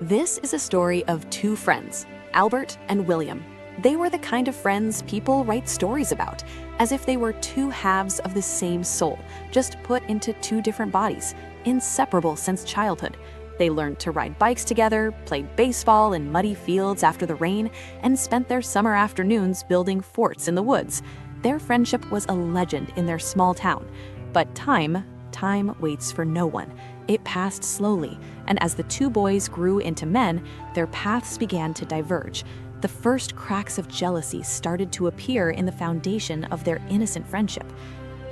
This is a story of two friends, Albert and William. They were the kind of friends people write stories about, as if they were two halves of the same soul, just put into two different bodies, inseparable since childhood. They learned to ride bikes together, played baseball in muddy fields after the rain, and spent their summer afternoons building forts in the woods. Their friendship was a legend in their small town. But time waits for no one. It passed slowly, and as the two boys grew into men, their paths began to diverge. The first cracks of jealousy started to appear in the foundation of their innocent friendship.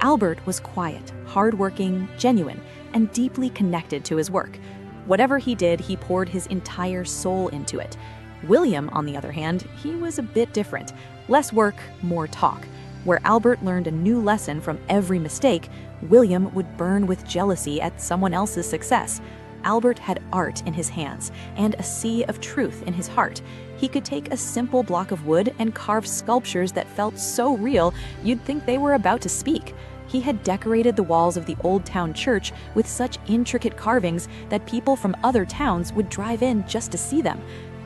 Albert was quiet, hardworking, genuine, and deeply connected to his work. Whatever he did, he poured his entire soul into it. William, on the other hand, he was a bit different. Less work, more talk. Where Albert learned a new lesson from every mistake, William would burn with jealousy at someone else's success. Albert had art in his hands and a sea of truth in his heart. He could take a simple block of wood and carve sculptures that felt so real you'd think they were about to speak. He had decorated the walls of the old town church with such intricate carvings that people from other towns would drive in just to see them.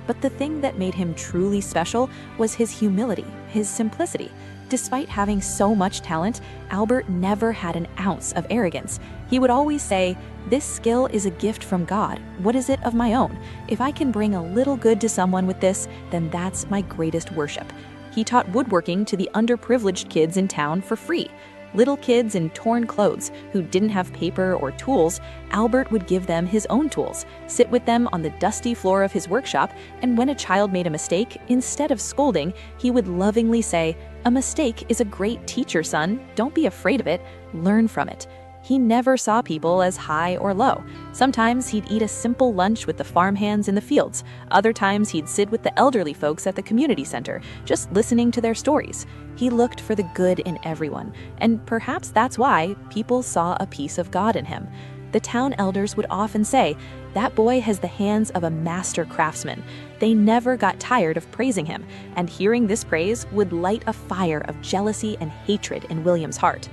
But the thing that made him truly special was his humility, his simplicity. Despite having so much talent, Albert never had an ounce of arrogance. He would always say, "This skill is a gift from God. What is it of my own? If I can bring a little good to someone with this, then that's my greatest worship." He taught woodworking to the underprivileged kids in town for free. Little kids in torn clothes who didn't have paper or tools, Albert would give them his own tools, sit with them on the dusty floor of his workshop, and when a child made a mistake, instead of scolding, he would lovingly say, "A mistake is a great teacher, son. Don't be afraid of it. Learn from it." He never saw people as high or low. Sometimes he'd eat a simple lunch with the farmhands in the fields. Other times he'd sit with the elderly folks at the community center, just listening to their stories. He looked for the good in everyone, and perhaps that's why people saw a piece of God in him. The town elders would often say, "That boy has the hands of a master craftsman." They never got tired of praising him, and hearing this praise would light a fire of jealousy and hatred in William's heart.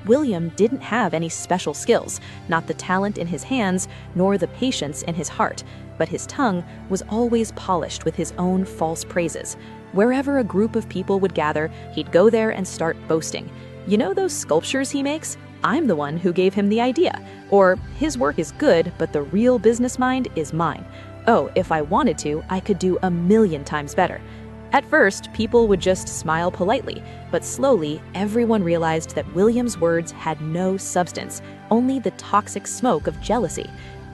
William didn't have any special skills, not the talent in his hands, nor the patience in his heart, but his tongue was always polished with his own false praises. Wherever a group of people would gather, he'd go there and start boasting. "You know those sculptures he makes? I'm the one who gave him the idea." Or, "His work is good, but the real business mind is mine. Oh, if I wanted to, I could do 1,000,000 times better." At first, people would just smile politely, but slowly, everyone realized that William's words had no substance, only the toxic smoke of jealousy.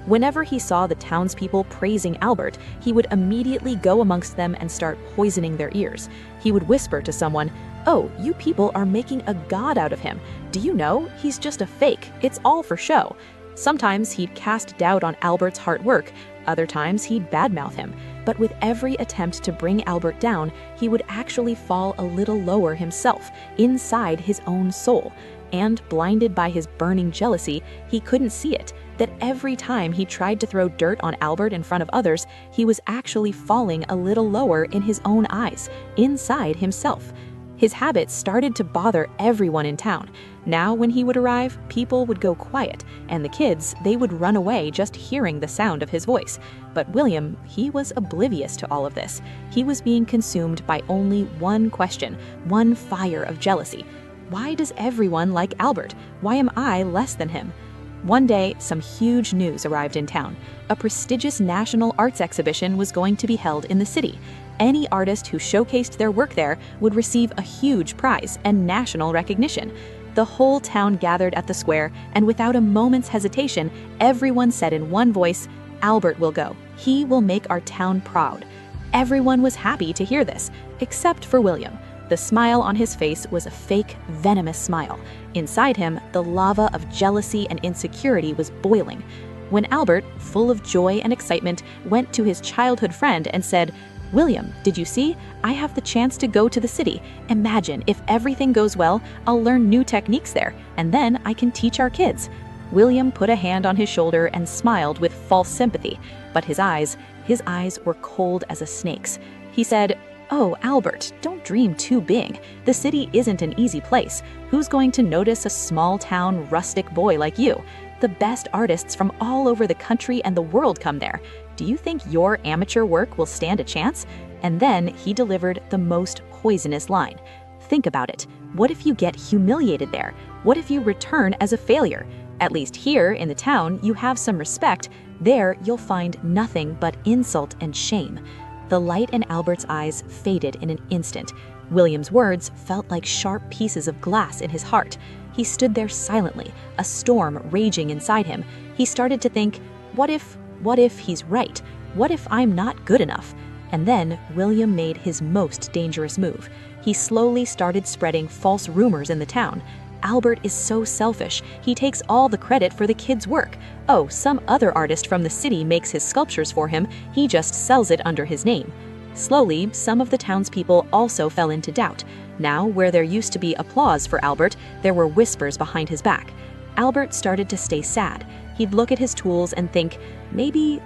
Whenever he saw the townspeople praising Albert, he would immediately go amongst them and start poisoning their ears. He would whisper to someone, "Oh, you people are making a god out of him. Do you know? He's just a fake. It's all for show." Sometimes he'd cast doubt on Albert's hard work, other times he'd badmouth him. But with every attempt to bring Albert down, he would actually fall a little lower himself, inside his own soul. And blinded by his burning jealousy, he couldn't see it, that every time he tried to throw dirt on Albert in front of others, he was actually falling a little lower in his own eyes, inside himself. His habits started to bother everyone in town. Now when he would arrive, people would go quiet, and the kids, they would run away just hearing the sound of his voice. But William, he was oblivious to all of this. He was being consumed by only one question, one fire of jealousy. Why does everyone like Albert? Why am I less than him? One day, some huge news arrived in town. A prestigious national arts exhibition was going to be held in the city. Any artist who showcased their work there would receive a huge prize and national recognition. The whole town gathered at the square, and without a moment's hesitation, everyone said in one voice, "Albert will go. He will make our town proud." Everyone was happy to hear this, except for William. The smile on his face was a fake, venomous smile. Inside him, the lava of jealousy and insecurity was boiling. When Albert, full of joy and excitement, went to his childhood friend and said, "William, did you see? I have the chance to go to the city. Imagine, if everything goes well, I'll learn new techniques there, and then I can teach our kids." William put a hand on his shoulder and smiled with false sympathy, but his eyes were cold as a snake's. He said, "Oh, Albert, don't dream too big. The city isn't an easy place. Who's going to notice a small town rustic boy like you? The best artists from all over the country and the world come there. Do you think your amateur work will stand a chance?" And then he delivered the most poisonous line. "Think about it. What if you get humiliated there? What if you return as a failure? At least here in the town, you have some respect. There, you'll find nothing but insult and shame." The light in Albert's eyes faded in an instant. William's words felt like sharp pieces of glass in his heart. He stood there silently, a storm raging inside him. He started to think, what if he's right? What if I'm not good enough? And then William made his most dangerous move. He slowly started spreading false rumors in the town. "Albert is so selfish. He takes all the credit for the kid's work. Oh, some other artist from the city makes his sculptures for him. He just sells it under his name." Slowly, some of the townspeople also fell into doubt. Now, where there used to be applause for Albert, there were whispers behind his back. Albert started to stay sad. He'd look at his tools and think, maybe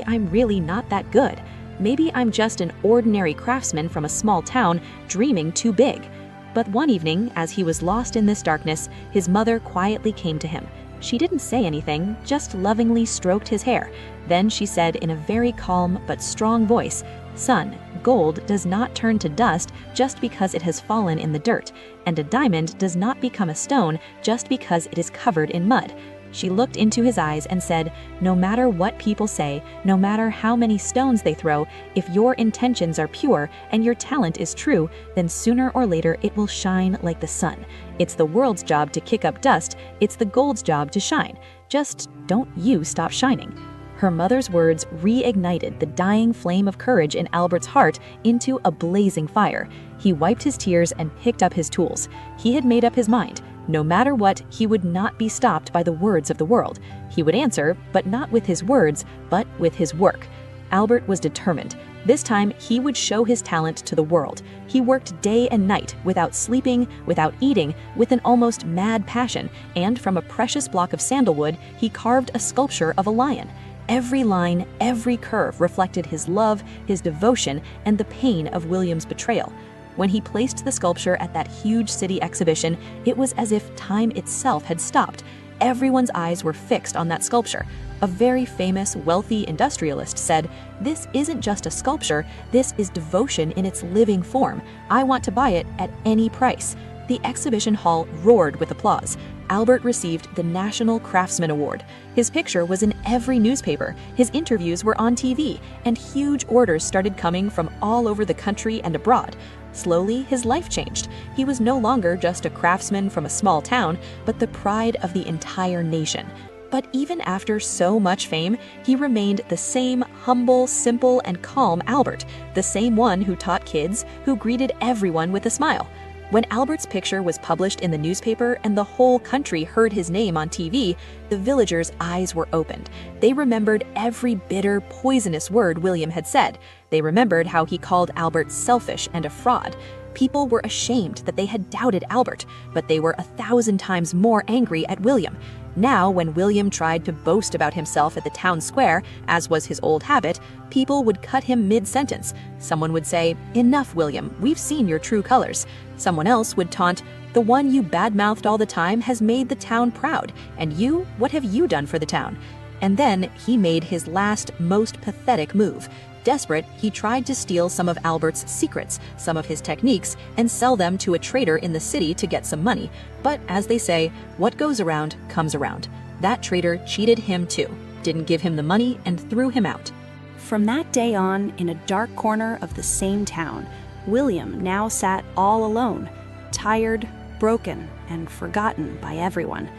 I'm really not that good. Maybe I'm just an ordinary craftsman from a small town dreaming too big. But one evening, as he was lost in this darkness, his mother quietly came to him. She didn't say anything, just lovingly stroked his hair. Then she said in a very calm but strong voice, "Son, gold does not turn to dust just because it has fallen in the dirt, and a diamond does not become a stone just because it is covered in mud." She looked into his eyes and said, "No matter what people say, no matter how many stones they throw, if your intentions are pure and your talent is true, then sooner or later it will shine like the sun. It's the world's job to kick up dust, it's the gold's job to shine. Just don't you stop shining." Her mother's words reignited the dying flame of courage in Albert's heart into a blazing fire. He wiped his tears and picked up his tools. He had made up his mind. No matter what, he would not be stopped by the words of the world. He would answer, but not with his words, but with his work. Albert was determined. This time, he would show his talent to the world. He worked day and night, without sleeping, without eating, with an almost mad passion, and from a precious block of sandalwood, he carved a sculpture of a lion. Every line, every curve reflected his love, his devotion, and the pain of William's betrayal. When he placed the sculpture at that huge city exhibition, it was as if time itself had stopped. Everyone's eyes were fixed on that sculpture. A very famous, wealthy industrialist said, "This isn't just a sculpture, this is devotion in its living form. I want to buy it at any price." The exhibition hall roared with applause. Albert received the National Craftsman Award. His picture was in every newspaper, his interviews were on TV, and huge orders started coming from all over the country and abroad. Slowly, his life changed. He was no longer just a craftsman from a small town, but the pride of the entire nation. But even after so much fame, he remained the same humble, simple, and calm Albert, the same one who taught kids, who greeted everyone with a smile. When Albert's picture was published in the newspaper and the whole country heard his name on TV, the villagers' eyes were opened. They remembered every bitter, poisonous word William had said. They remembered how he called Albert selfish and a fraud. People were ashamed that they had doubted Albert, but they were 1,000 times more angry at William. Now, when William tried to boast about himself at the town square, as was his old habit, people would cut him mid-sentence. Someone would say, "Enough, William, we've seen your true colors." Someone else would taunt, "The one you badmouthed all the time has made the town proud, and you, what have you done for the town?" And then he made his last, most pathetic move. Desperate, he tried to steal some of Albert's secrets, some of his techniques, and sell them to a trader in the city to get some money. But as they say, what goes around comes around. That trader cheated him too, didn't give him the money, and threw him out. From that day on, in a dark corner of the same town, William now sat all alone, tired, broken, and forgotten by everyone.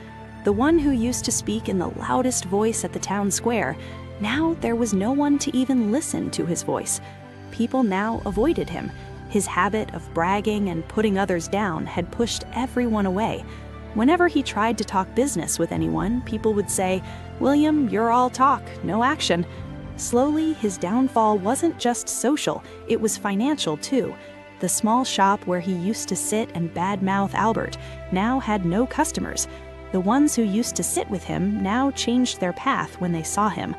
The one who used to speak in the loudest voice at the town square, now there was no one to even listen to his voice. People now avoided him. His habit of bragging and putting others down had pushed everyone away. Whenever he tried to talk business with anyone, people would say, "William, you're all talk, no action." Slowly, his downfall wasn't just social, it was financial too. The small shop where he used to sit and badmouth Albert now had no customers. The ones who used to sit with him now changed their path when they saw him.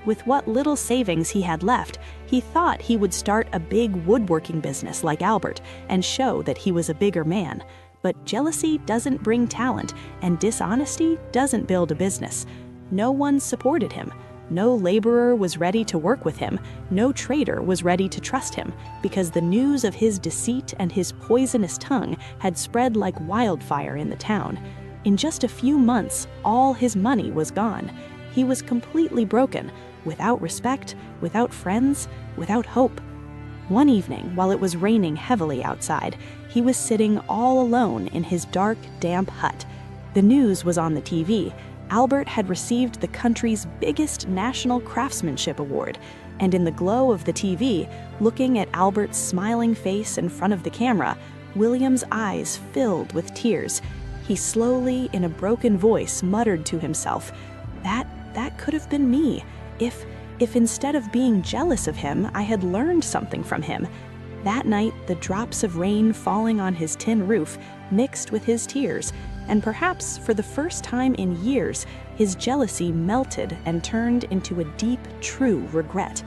With what little savings he had left, he thought he would start a big woodworking business like Albert and show that he was a bigger man. But jealousy doesn't bring talent, and dishonesty doesn't build a business. No one supported him. No laborer was ready to work with him. No trader was ready to trust him, because the news of his deceit and his poisonous tongue had spread like wildfire in the town. In just a few months, all his money was gone. He was completely broken, without respect, without friends, without hope. One evening, while it was raining heavily outside, he was sitting all alone in his dark, damp hut. The news was on the TV. Albert had received the country's biggest national craftsmanship award, and in the glow of the TV, looking at Albert's smiling face in front of the camera, William's eyes filled with tears. He slowly, in a broken voice, muttered to himself, That could have been me, if instead of being jealous of him, I had learned something from him. That night, the drops of rain falling on his tin roof mixed with his tears, and perhaps for the first time in years, his jealousy melted and turned into a deep, true regret.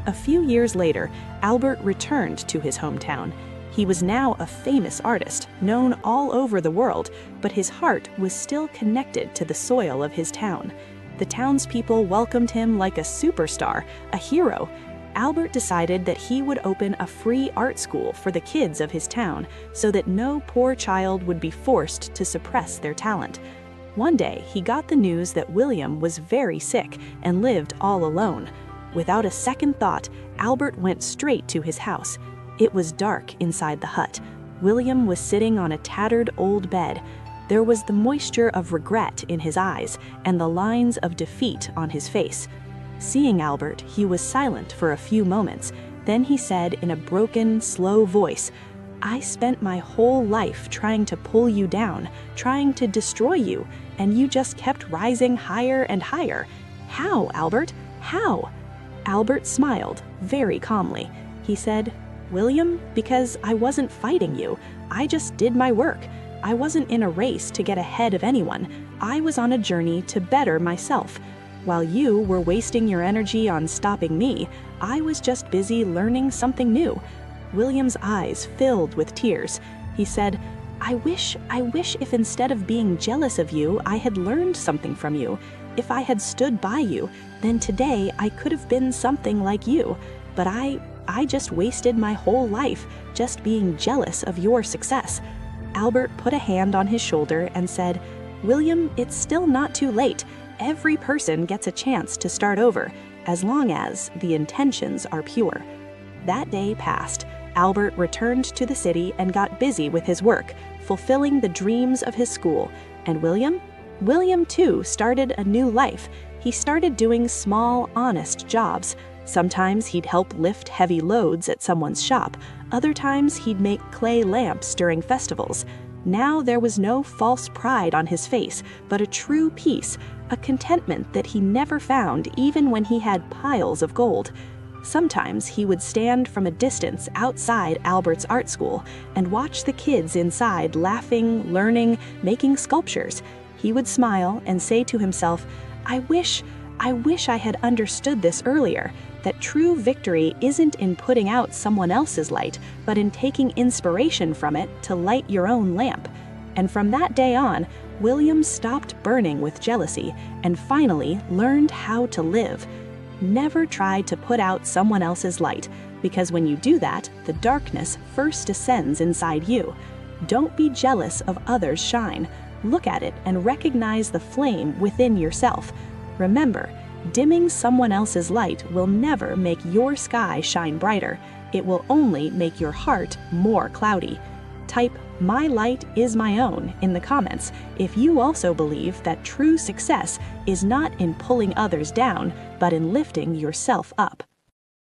A few years later, Albert returned to his hometown. He was now a famous artist, known all over the world, but his heart was still connected to the soil of his town. The townspeople welcomed him like a superstar, a hero. Albert decided that he would open a free art school for the kids of his town so that no poor child would be forced to suppress their talent. One day, he got the news that William was very sick and lived all alone. Without a second thought, Albert went straight to his house. It was dark inside the hut. William was sitting on a tattered old bed. There was the moisture of regret in his eyes and the lines of defeat on his face. Seeing Albert, he was silent for a few moments. Then he said in a broken, slow voice, "I spent my whole life trying to pull you down, trying to destroy you, and you just kept rising higher and higher. How, Albert? How?" Albert smiled very calmly. He said, "William, because I wasn't fighting you. I just did my work. I wasn't in a race to get ahead of anyone. I was on a journey to better myself. While you were wasting your energy on stopping me, I was just busy learning something new." William's eyes filled with tears. He said, I wish if instead of being jealous of you, I had learned something from you. If I had stood by you, then today I could have been something like you. But I just wasted my whole life just being jealous of your success." Albert put a hand on his shoulder and said, "William, it's still not too late. Every person gets a chance to start over, as long as the intentions are pure." That day passed. Albert returned to the city and got busy with his work, fulfilling the dreams of his school. And William? William, too, started a new life. He started doing small, honest jobs. Sometimes he'd help lift heavy loads at someone's shop. Other times he'd make clay lamps during festivals. Now there was no false pride on his face, but a true peace, a contentment that he never found even when he had piles of gold. Sometimes he would stand from a distance outside Albert's art school and watch the kids inside laughing, learning, making sculptures. He would smile and say to himself, I wish I had understood this earlier, that true victory isn't in putting out someone else's light, but in taking inspiration from it to light your own lamp." And from that day on, William stopped burning with jealousy and finally learned how to live. Never try to put out someone else's light, because when you do that, the darkness first descends inside you. Don't be jealous of others' shine. Look at it and recognize the flame within yourself. Remember, dimming someone else's light will never make your sky shine brighter. It will only make your heart more cloudy. Type "My light is my own" in the comments if you also believe that true success is not in pulling others down, but in lifting yourself up.